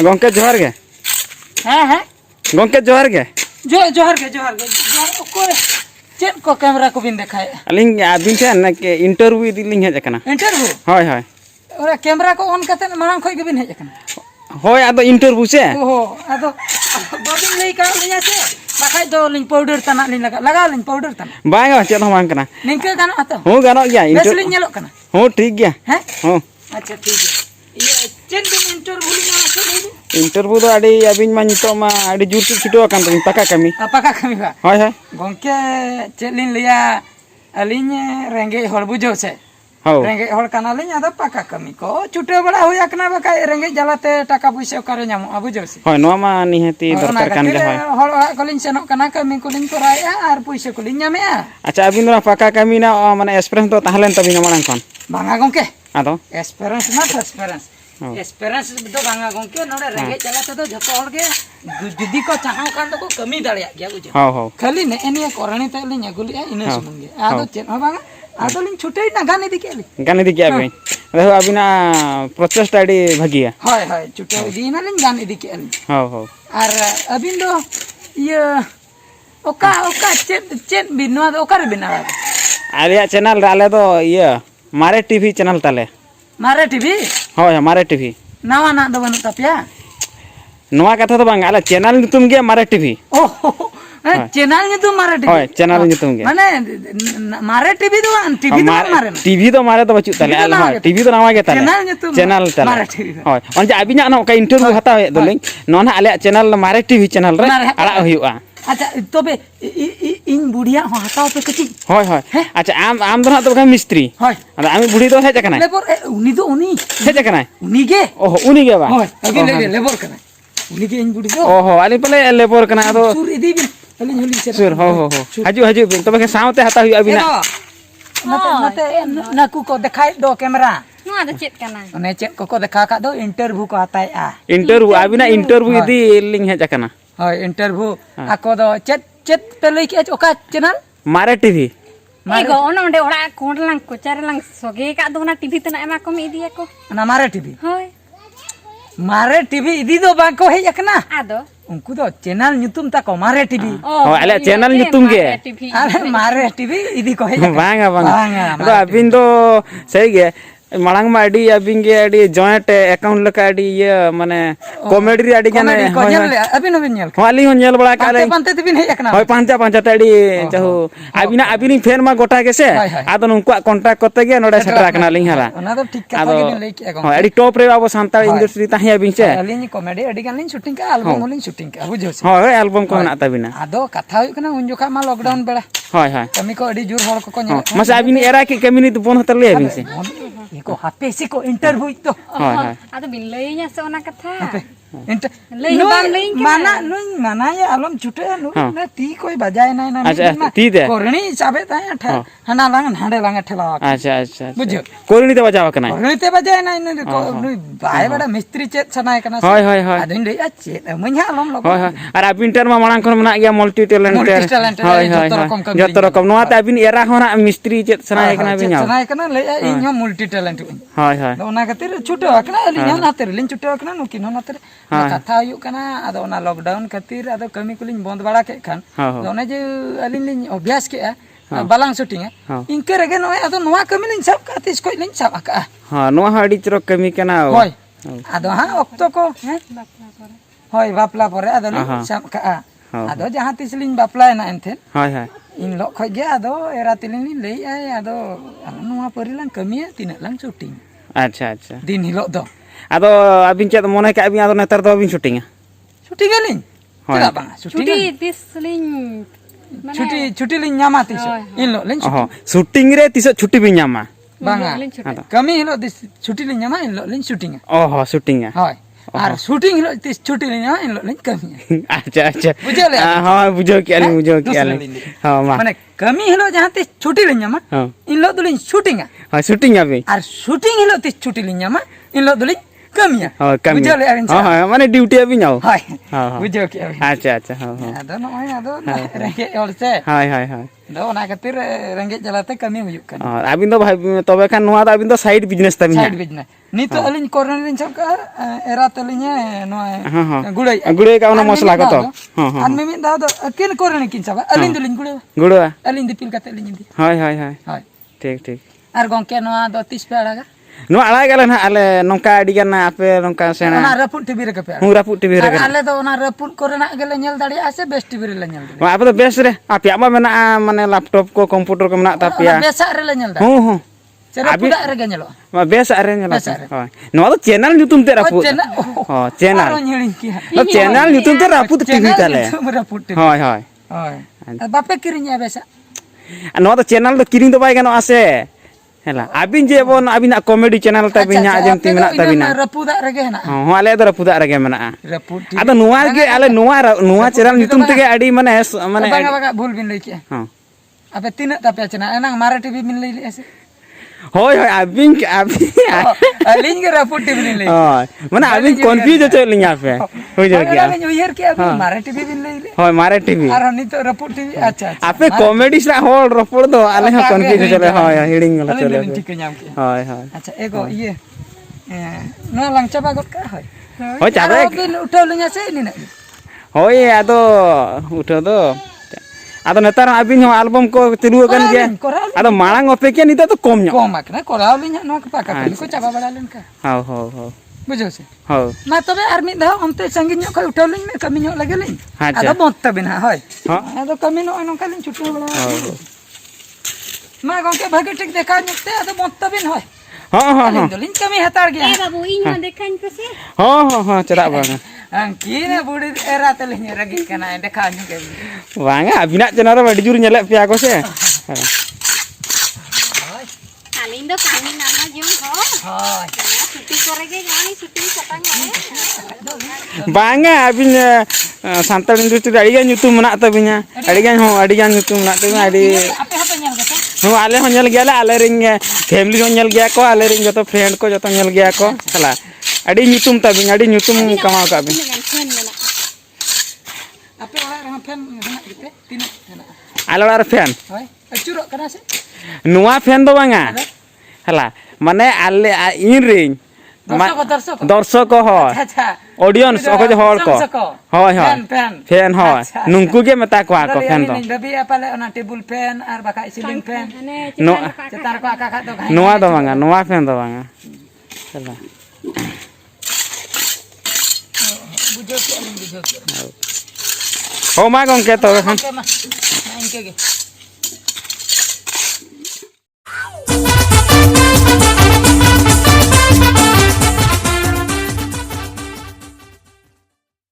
गंके जोहार गे हाँ हाँ गंके जोहार गे जोहार के ओकर चेक को कैमरा को बिन देखाय अलिंग आबिन ठेन ना के इंटरव्यू इदी लिंग हेज कना इंटरव्यू होय होय ओरा कैमरा को ऑन करते मांग खोय के बिन हेज कना होय आदो इंटरव्यू से ओहो आदो बाबिन लई का लिया से बाखाय दो लिंग पाउडर तना लिंग लगा लिंग पाउडर तना बांगा चेद हो मांग कना निंके गानो आतो हो गानो गया बेस लिंग नेलो कना हो ठीक गया हैं हो अच्छा ठीक है ये चेक बिन इंटरव्यू लिंग से इंटरव्यू दो आडी अबिन मा नितो मा आडी जुर से छिटो कान तन पका कमी पका कमी बा होय होय गंके चेलिन लिया अलिन रेंगे हड़ बुझो से हो रेंगे हड़ काना लिन आदो पका कमी को छुटे बड़ा होया कना बका रेंगे जलाते टाका पैसा करे नामो बुझो से होय नो मा निहती दरकार कान गे होय हड़ कलिन सेनो कना कमी कुलिन कराया आर पैसा कुलिन नामेया अच्छा अबिन रा पका कमी ना माने एक्सपीरियंस तो ताहलेन तबिन मांग कोन बांगा गंके आदो एक्सपीरियंस ना एक्सपीरियंस एक्सपीरियंस दो बांगा गंके नोडे रेंगे जलाते तो जतो हड़ गे जुदी को चाहो कान तो को कमी दाड़िया गया बुझो हो हो खाली ने एनिया करणी ते लिन अगुलिया इन सुमंगे आदो चेन हो बांगा आदो लिन छुटे ना गाने दिकेली गाने दिके अबिन देखो अबिना प्रोसेस आडी भागिया हाय हाय छुटे दिना लिन गाने दिकेली हो हो आर अबिन दो ये ओका चेन बिनवा दो ओकर बिना आलिया चैनल डाले तो ये मारे टीवी चैनल ताले मारे टीवी होय मारे टीवी नावा ना दो बनु तपिया नोआ कथा तो बांग आला चैनल नितुम गे मारे टीवी ओहो चैनल ने तो मारे टीवी होय चैनल नितुम गे माने मारे टीवी दो टीवी तो मारे टीवी तो मारे तो बचु ताले आला होय टीवी तो नावा गे ताले चैनल ने तो चैनल ताले मारे टीवी होय ओन जे अबिना ना का इंटरव्यू हताव हे दोलिंग नोना आले चैनल मारे टीवी चैनल रे आड़ा हुयुआ अच्छा तबे इन बुढ़िया हो हताव पे कची होय होय अच्छा आम दो ना तो का मिस्त्री होय अरे आमी बुढ़ी तो हेज कना लेबर उनी तो उनी हेज कना उनी गे ओहो उनी गे बा होय अगे लेबर कना उनी के इन बुढ़ी तो ओहो आली पले लेबर कना तो सुर इदी बिन अलिन होली से सुर हो हो हाजू हाजू बिन तबे के सावते हता हुई अबिना नते नाकू को दिखाई दो कैमरा ᱱᱚᱣᱟ ᱫᱚ ᱪᱮᱫ ᱠᱟᱱᱟ ᱚᱱᱮ ᱪᱮᱫ ᱠᱚᱠᱚ ᱫᱮᱠᱷᱟᱣ ᱠᱟᱫ ᱫᱚ ᱤᱱᱴᱟᱨᱵᱷᱤᱭᱩ ᱠᱚ ᱦᱟᱛᱟᱭᱟ इंटरव्यू अबिना इंटरव्यू इदी लिंग हेज कना ᱦᱳᱭ ᱤᱱᱴᱟᱨᱵᱷᱤᱭᱩ ᱟᱠᱚ ᱫᱚ ᱪᱮᱫ ᱯᱮ ᱞᱟᱹᱭ ᱠᱮᱜᱼᱟ ᱚᱠᱟ ᱪᱮᱱᱮᱞ मारे टीवी ᱤᱜᱚ ᱚᱱᱟ ᱚᱸᱰᱮ ᱚᱲᱟᱜ ᱠᱚᱸᱰᱞᱟᱝ ᱠᱚᱪᱟᱨᱞᱟᱝ ᱥᱚᱜᱮ ᱠᱟᱫ ᱫᱚ ᱚᱱᱟ ᱴᱤᱵᱷᱤ ᱛᱮᱱᱟᱜ ᱮᱢᱟ ᱠᱚᱢ ᱤᱫᱤᱭᱟᱠᱚ ᱚᱱᱟ ᱢᱟᱨᱮ ᱴᱤᱵᱷᱤ ᱦᱳᱭ ᱢᱟᱨᱮ ᱴᱤᱵᱷᱤ ᱤᱫᱤ ᱫᱚ ᱵᱟᱝᱠᱚ ᱦᱮᱡ ᱟᱠᱟᱱᱟ ᱟᱫᱚ उनको तो चैनल ᱧᱩᱛᱩᱢ ᱛᱟᱠᱚ ᱢᱟᱨᱮ ᱴᱤᱵᱷᱤ हो आले चैनल नितुम गे अरे मारे टीवी इदी को है बांगा बांगा तो अबिन दो सही गे मांग मा अडी अबिन गे अडी जॉइंट अकाउंट लका अडी ये माने कॉमेडी री अडी गने को नेल अबिन अबिन नेल हाली हो नेल बड़ा काले पंते तिबिन हे एकना होय पांचा पांचा तडी चाहू अबिना अबिनी फेर मा गोटा के से आदो उनको कांटेक्ट करते गे नोडे सेटर कना लिंग हला ओना तो ठीक कथा के बिन लई के हो अडी टॉप रे बाबू सांताल इंडस्ट्री ताही अबिन से अलिन कॉमेडी अडी गन लिन शूटिंग का एल्बम लिन शूटिंग का बुझो से होय एल्बम को ना तबिना आदो कथा हुई कना उन जोखा मा लॉकडाउन बेला होय होय कमी को अडी जोर हर को नेल मसे अबिन एरा की कम्युनिटी तो बोन हतर ले अबिन से एको हापे से को इंटरव्यू तो होय होय ᱟᱫᱚ ᱵᱤᱱ ᱞᱟᱹᱭᱧᱟ ᱥᱮ ᱚᱱᱟ ᱠᱟᱛᱷᱟ लई बाम लई माना नुन माना ये आलम छुटे नुन ती कोई बजाय नहीं ना अच्छा ती दे कोरणी चाबे ताय हना लांग हांडे लांग ठेला अच्छा अच्छा बुझो कोरणी ते बजाव कना कोरणी ते बजाय नहीं नुन बाय बड़ा मिस्त्री चेत सनाय कना होय होय होय आदिन लई चेत मन्या आलम लोग होय होय और अबिन टर मा मांग कोन मना गया मल्टी टैलेंट होय होय जतो रकम नोआ ते अबिन एरा होना मिस्त्री चेत सनाय कना बिन सनाय कना लई इन हम मल्टी टैलेंट होय होय ओना खातिर छुटे कना लिन नातिर लिन छुटे कना नुकिन नातिर कथा हुई कना आदो ओना लॉकडाउन खातिर आदो कमी कुलिन बंद बड़ा के खान ओने जे अलिन लिन अभ्यास के बालांग शूटिंग इनके रगे नोए आदो नोआ कमी लिन सब का तिस कोई लिन सब का हां नोआ हडी चरो कमी कना होय आदो हां ऑक्टो को होय बापला परे आदो लिन सब का आदो जहां तिस लिन बापला ना एनथे होय होय इन लो खय गे आदो एरा तिलिन लई आय आदो नोआ परिलां कमी तिना लां शूटिंग अच्छा अच्छा दिन हिलो दो आदो अबिन चेत मोने के अबिन आदो नेतर दो अबिन शूटिंग छुट्टी गेलिन चला बांगा छुट्टी तिसलिኝ छुट्टी लिन ᱧᱟᱢᱟ तिस इन लो लिन शूटिंग रे तिस छुट्टी बिन ᱧᱟᱢᱟ बांगा कमी हिलो दिस छुट्टी लिन ᱧᱟᱢᱟ इन लो लिन शूटिंग ओहो शूटिंग होय और शूटिंग हिलो तिस छुट्टी लिन ᱧᱟᱢᱟ इन लो लिन कमी अच्छा अच्छा बुझो ले हां बुझो के हां मा माने कमी हिलो जहां तिस छुट्टी लिन ᱧᱟᱢᱟ इन लो दुलिन शूटिंग हां शूटिंग अबे और शूटिंग हिलो तिस छुट्टी लिन ᱧᱟᱢᱟ इन लो दुलिन kami ya. Oh, kami. Bujau le abin. Mana duty abin nyau. Hai. Oh. Bujau ke abin. Acha. Ada namanya ada rengge olse. Hai. Do ona katir rengge jalate kami huyuk kan. Abin do tobe kan noa abin do side business tabin. Side business. Nito alin corner lin sabka era talinya noa gulai. Gulai ka ona mosla ko to. An mimi da do kin corner kin saba alin do lin gulai. Gulai. Alin dipil kate lin di. Hai. Hai. ठीक. Ar gongke noa do 30 pe alaga. No ala galen ha ale nongka adigan na ape nongka sena. Ona raput TV re ke pe. Raput TV re. Ale do ona raput korena gele nyel dali ase best TV re le nyel. Ma ape to best re. Ape ama mena mane laptop ko komputer ko mena tapi ya. Besa re le nyel da. Ho. Cara pudak re ge nyelo. Ma besa re nyela. Hoi. No to channel YouTube te raput. Oh, channel. Aro nyelin ki. No channel YouTube te raput TV tale. Raput TV. Hoi. Hoi. Bape kirinya besa. No to channel to kiring to bai gano ase. Hela abin je bon abina comedy channel tabinya ajam ti mena tabina rapudak rege na ale do rapudak rege mena raput ado nuwa ge ale nuwa channel nitum tege adi mane baga bul bin lei ki ape tina tapi channel enang mara TV bin lei ase hoi abin alin ge raput TV bin lei mane abin confuse ho linya pe hoi jo ki alin yer ki abin mara TV bin lei hoi mara TV ar ni to raput TV acha ape comedy sra hol raput do ale ha confuse chale hoi hiring gala chale ठीक nyam ki hoi acha ego iye no lang chaba got ka hoi chabe bin uthau linya se ni na hoi ado utho do ado netar abin album ko tilu kan ge ado malang opekya nita to kom kom akna korau linya no ka paka ko chaba bada len ka ho बुझो से हो मा तबे are मिद धा ओनते संगी ᱧᱚᱜ ᱠᱷᱟᱡ ᱩᱴᱟᱹᱣ ᱞᱤᱧ ᱢᱮ ᱠᱟᱹᱢᱤ ᱧᱚᱜ ᱞᱟᱜᱮ ᱞᱤᱧ ᱟᱫᱚ ᱵᱚᱱᱫ ᱛᱟᱵᱤᱱ ᱦᱟ ᱦᱳᱭ ᱟᱫᱚ ᱠᱟᱹᱢᱤ ᱱᱚᱜᱼᱚᱭ ᱱᱚᱝᱠᱟ ᱞᱤᱧ ᱪᱷᱩᱴᱟᱹᱣ ᱵᱟᱲᱟ ᱢᱟ ᱜᱚᱝᱠᱮ ᱵᱷᱟᱜᱮ ᱴᱷᱤᱠ ᱫᱮᱠᱷᱟᱣ ᱧᱚᱜ ᱛᱮ ᱟᱫᱚ ᱵᱚᱱᱫ ᱛᱟᱵᱤᱱ ᱦᱳᱭ ᱟᱹᱞᱤᱧ ᱫᱚᱞᱤᱧ ᱠᱟᱹᱢᱤ ᱦᱟᱛᱟᱲ ᱜᱮᱭᱟ बाबू इन देखाइन पे से हो चला बांगा ᱟᱝᱠᱤᱱᱟ ᱵᱩᱲᱤ ᱮᱨᱟ ᱛᱮᱞᱤᱧ ᱨᱟᱜᱤ ᱠᱟᱱᱟ ᱫᱮᱠᱷᱟᱣ ᱧᱚᱜ ᱜᱮ बांगा अबिना चैनल रे अडी जुर नेले पिया को से आलिन दो कामी नामा जों हो ᱦᱳᱭ छुट्टी करे के गानी छुट्टी सतंग करे बांगा अबिन सांताल इंडस्ट्री अडी गान ᱧᱩᱛᱩᱢ ᱢᱮᱱᱟᱜ ᱛᱟᱵᱤᱧᱟ ᱟᱹᱰᱤ ᱜᱟᱱ ᱧᱩᱛᱩᱢ ᱢᱮᱱᱟᱜ ᱛᱟᱵᱤᱧᱟ ᱟᱹᱰᱤ ᱟᱯᱮ ᱦᱚᱸᱯᱮ ᱧᱮᱞ ᱜᱮᱛᱚ ᱦᱚᱸ ᱟᱞᱮ ᱦᱚᱸ ᱧᱮᱞ ᱜᱮᱭᱟᱞᱮ ᱟᱞᱮ ᱨᱤᱧ ᱯᱷᱮᱢᱤᱞᱤ ᱦᱚᱸ ᱧᱮᱞ ᱜᱮᱭᱟ ᱠᱚ ᱟᱞᱮ ᱨᱤᱧ ᱡᱚᱛᱚ ᱯᱷᱨᱮᱱᱰ ko ᱡᱚᱛᱚ ᱧᱮᱞ ᱜᱮᱭᱟ ko ᱦᱟᱞᱟ ᱟᱹᱰᱤ ᱧᱩᱛᱩᱢ ᱛᱟᱵᱤᱧ ᱟᱹᱰᱤ ᱧᱩᱛᱩᱢ ᱠᱟᱢᱟᱣ ᱠᱟᱜ ᱵᱤᱱ ᱟᱯᱮ ᱚᱲᱟᱜ ᱨᱮᱦᱚᱸ ᱯᱷᱮᱱ ᱢᱮᱱᱟᱜ ᱜᱮᱛᱮ ᱛᱤᱱᱟᱹᱜ ᱢᱮᱱᱟᱜᱼᱟ ᱟᱞᱮ ᱚᱲᱟᱜ ᱨᱮ ᱯᱷᱮᱱ ᱦᱳᱭ ᱟᱹᱪᱩᱨᱚᱜ ᱠᱟᱱᱟ ᱥᱮ ᱱᱚᱣᱟ ᱯᱷᱮᱱ ᱫᱚ ᱵᱟᱝᱟ ᱦᱟᱞᱟ ᱢᱟᱱᱮ ᱟᱞᱮ ᱤᱧ ᱨᱤᱧ दर्शक ऑडियंस को हॉल को होय फैन होय नुंकु के मता को फैन दो दबी पाले ओना टेबल फैन आर बाका सीलिंग फैन नो चतार को आका दो नोआ दो बांगा नोआ फैन दो बांगा चला बुझो के हो मा गंके तो इनके